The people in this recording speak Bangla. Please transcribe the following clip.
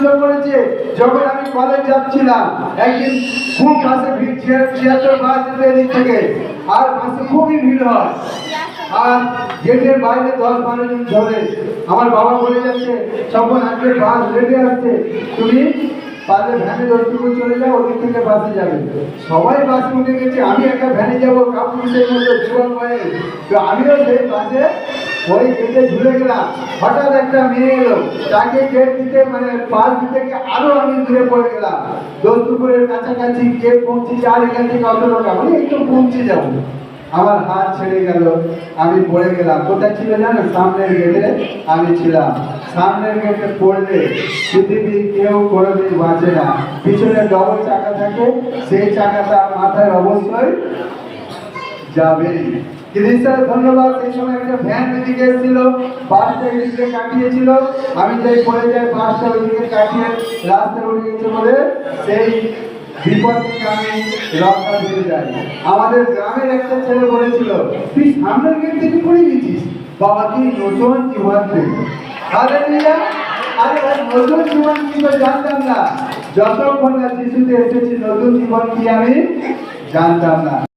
আনন্দ করেছে। যখন আমি কলেজ যাচ্ছিলাম, একদিন খুব বাসে ভিড়, 76 বাস যেতে এদিক থেকে, আর বাসে খুবই ভিড় হয়, আর গেটের বাইরে 10-12 জন ধরে। আমার বাবা বলে যাচ্ছে, তখন আজকে বাস লেটে আসছে, তুমি পারলে ভ্যানে দৌড়তে করে চলে যাও, ওদিক থেকে বাসে যাবে। সবাই বাসে উঠে গেছে, আমি একটা ভ্যানে যাবো কাপুরুষের মতো জীবন হয়ে। তো আমিও সেই বাসে ওই গেটে ঝুলে গেলাম। হঠাৎ একটা মেয়ে এলো, তাকে গেট দিতে মানে পাশ দিতে গিয়ে আরো আমি দূরে পড়ে গেলাম। দোস্তপুরের কাছাকাছি গেট পৌঁছেছি, আর এখান থেকে অত টাকা মানে একটু পৌঁছে যাবো, আমার হাত ছেড়ে গেল, আমি পড়ে গেলাম। কোথায় ছিল জানো? সামনের গেটে আমি ছিলাম। সামনের গেটে পড়লে পৃথিবীর কেউ কোনোদিন বাঁচে না। পিছনে ডবল চাকা থাকে, সেই চাকাটা মাথায় অবশ্যই যাবে। ধন্যবাদ। সেই সময় একটা ভ্যান এদিকে এসেছিল, বাসটা এদিকে কাটিয়েছিল, আমি যাই পড়ে যাই, বাসটা ওইদিকে কাটিয়ে রাস্তায় উঠে গেছে বলে সেই বিপদ থেকে আমি রক্ষা পেয়ে যাই। আমাদের গ্রামের একটা ছেলে বলেছিল, তুই সামনের গেট থেকে পড়ে গেছিস, বাবা কি নতুন জীবন পেল। হালেলুয়া। আরে ভাই, নতুন জীবন কি জানতাম না, যতক্ষণ না যিশুতে এসেছি নতুন জীবন কি আমি জানতাম না।